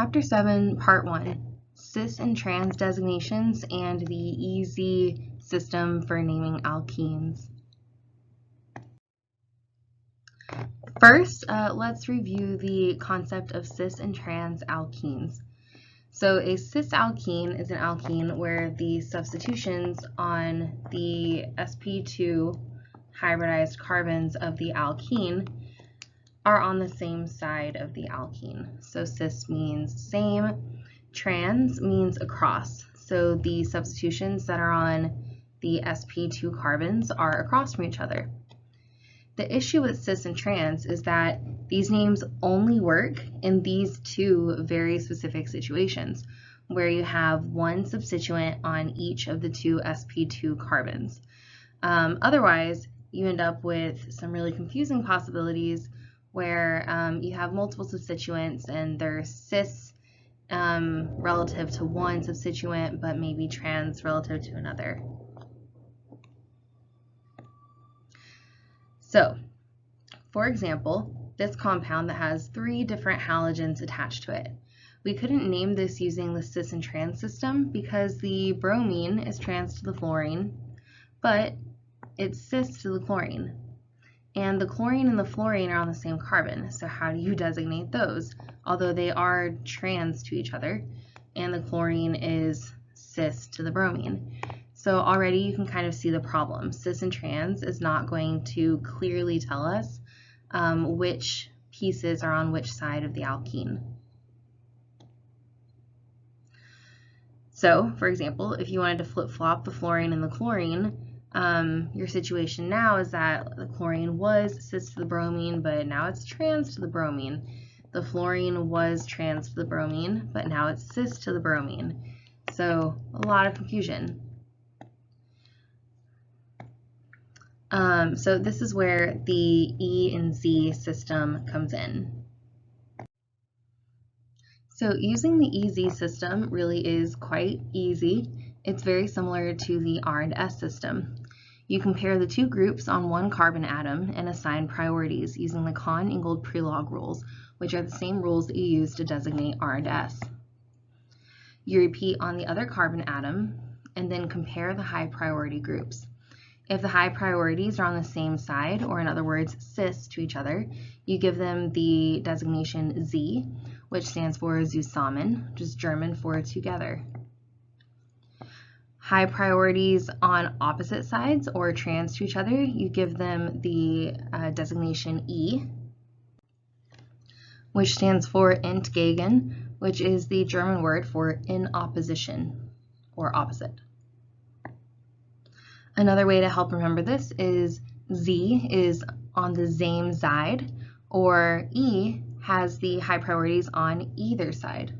Chapter 7, Part 1, Cis and Trans Designations and the Easy System for Naming Alkenes. First, let's review the concept of cis and trans alkenes. So a cis alkene is an alkene where the substitutions on the sp2 hybridized carbons of the alkene are on the same side of the alkene. So cis means same, trans means across. So the substitutions that are on the sp2 carbons are across from each other. The issue with cis and trans is that these names only work in these two very specific situations, where you have one substituent on each of the two sp2 carbons. Otherwise, you end up with some really confusing possibilities where you have multiple substituents and they're cis relative to one substituent, but maybe trans relative to another. So, for example, this compound that has 3 different halogens attached to it. We couldn't name this using the cis and trans system because the bromine is trans to the fluorine, but it's cis to the chlorine. And the chlorine and the fluorine are on the same carbon, so how do you designate those? Although they are trans to each other, and the chlorine is cis to the bromine. So already you can kind of see the problem. Cis and trans is not going to clearly tell us which pieces are on which side of the alkene. So, for example, if you wanted to flip-flop the fluorine and the chlorine, your situation now is that the chlorine was cis to the bromine, but now it's trans to the bromine. The fluorine was trans to the bromine, but now it's cis to the bromine. So, a lot of confusion. So this is where the E and Z system comes in. So using the EZ system really is quite easy. It's very similar to the R and S system. You compare the two groups on one carbon atom and assign priorities using the Kahn-Ingold-Prelog rules, which are the same rules that you use to designate R and S. You repeat on the other carbon atom and then compare the high priority groups. If the high priorities are on the same side, or in other words, cis to each other, you give them the designation Z, which stands for zusammen, which is German for together. High priorities on opposite sides, or trans to each other, you give them the designation E, which stands for entgegen, which is the German word for in opposition, or opposite. Another way to help remember this is Z is on the same side, or E has the high priorities on either side.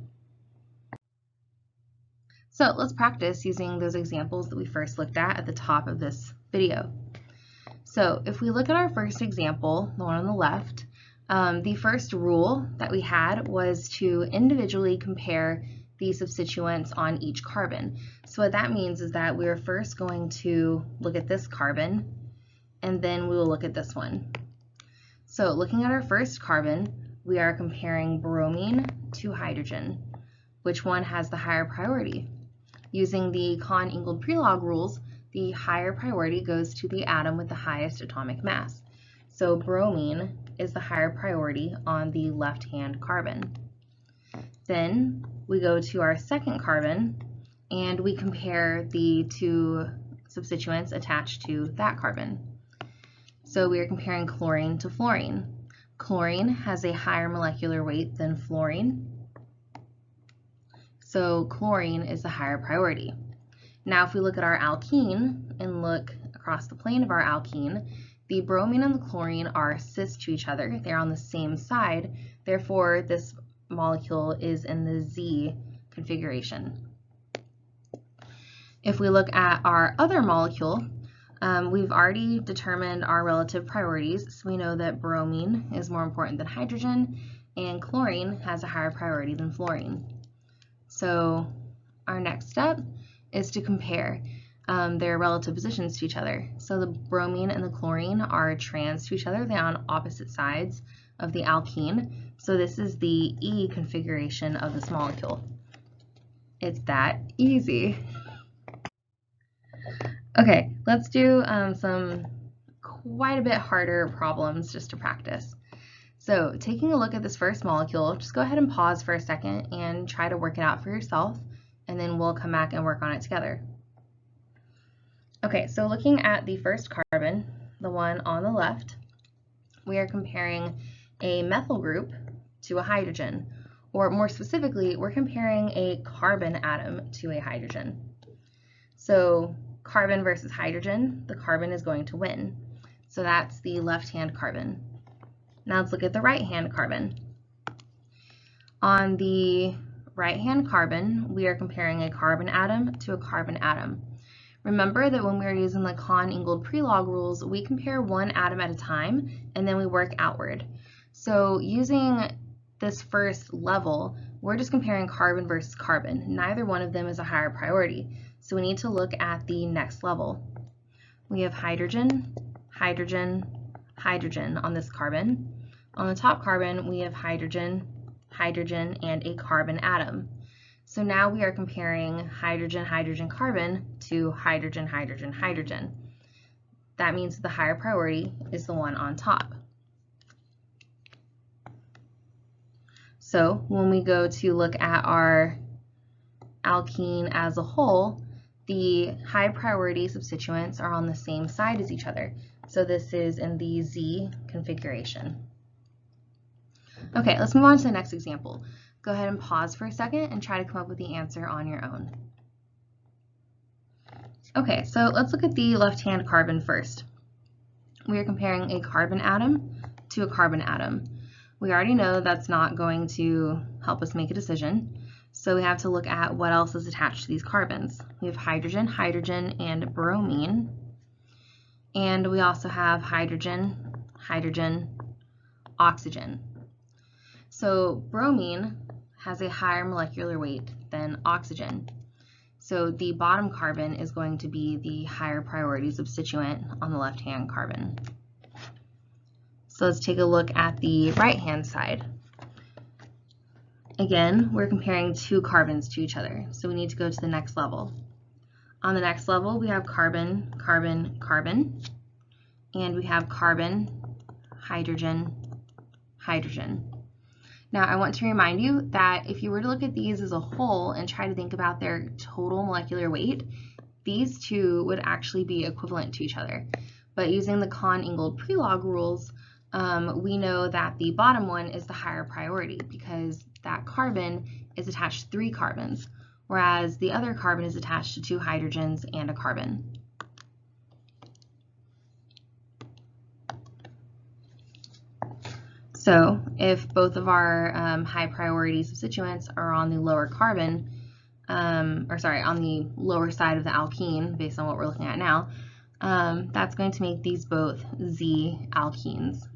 So let's practice using those examples that we first looked at the top of this video. So if we look at our first example, the one on the left, the first rule that we had was to individually compare the substituents on each carbon. So what that means is that we're first going to look at this carbon, and then we will look at this one. So looking at our first carbon, we are comparing bromine to hydrogen. Which one has the higher priority? Using the Kahn-Ingold-Prelog rules, the higher priority goes to the atom with the highest atomic mass. So bromine is the higher priority on the left-hand carbon. Then we go to our second carbon and we compare the two substituents attached to that carbon. So we are comparing chlorine to fluorine. Chlorine has a higher molecular weight than fluorine, so chlorine is the higher priority. Now if we look at our alkene and look across the plane of our alkene, the bromine and the chlorine are cis to each other. They're on the same side, therefore this molecule is in the Z configuration. If we look at our other molecule, we've already determined our relative priorities, so we know that bromine is more important than hydrogen and chlorine has a higher priority than fluorine. So our next step is to compare their relative positions to each other. So the bromine and the chlorine are trans to each other. They're on opposite sides of the alkene. So this is the E configuration of this molecule. It's that easy. Okay, let's do some quite a bit harder problems just to practice. So taking a look at this first molecule, just go ahead and pause for a second and try to work it out for yourself, and then we'll come back and work on it together. Okay, so looking at the first carbon, the one on the left, we are comparing a methyl group to a hydrogen, or more specifically, we're comparing a carbon atom to a hydrogen. So carbon versus hydrogen, the carbon is going to win. So that's the left-hand carbon. Now let's look at the right-hand carbon. On the right-hand carbon, we are comparing a carbon atom to a carbon atom. Remember that when we were using the Kahn-Ingold-Prelog rules, we compare one atom at a time and then we work outward. So using this first level, we're just comparing carbon versus carbon. Neither one of them is a higher priority. So we need to look at the next level. We have hydrogen, hydrogen, hydrogen on this carbon. On the top carbon, we have hydrogen, hydrogen, and a carbon atom. So now we are comparing hydrogen, hydrogen, carbon to hydrogen, hydrogen, hydrogen. That means that the higher priority is the one on top. So when we go to look at our alkene as a whole, the high priority substituents are on the same side as each other. So this is in the Z configuration. Okay, let's move on to the next example. Go ahead and pause for a second and try to come up with the answer on your own. Okay, so let's look at the left-hand carbon first. We are comparing a carbon atom to a carbon atom. We already know that's not going to help us make a decision, so we have to look at what else is attached to these carbons. We have hydrogen, hydrogen, and bromine, and we also have hydrogen, hydrogen, oxygen. So bromine has a higher molecular weight than oxygen. So the bottom carbon is going to be the higher priority substituent on the left-hand carbon. So let's take a look at the right-hand side. Again, we're comparing two carbons to each other, so we need to go to the next level. On the next level, we have carbon, carbon, carbon, and we have carbon, hydrogen, hydrogen. Now, I want to remind you that if you were to look at these as a whole and try to think about their total molecular weight, these two would actually be equivalent to each other. But using the Kahn-Ingold-Prelog rules, we know that the bottom one is the higher priority because that carbon is attached to 3 carbons, whereas the other carbon is attached to 2 hydrogens and a carbon. So if both of our high priority substituents are on the lower carbon, on the lower side of the alkene, based on what we're looking at now, that's going to make these both Z alkenes.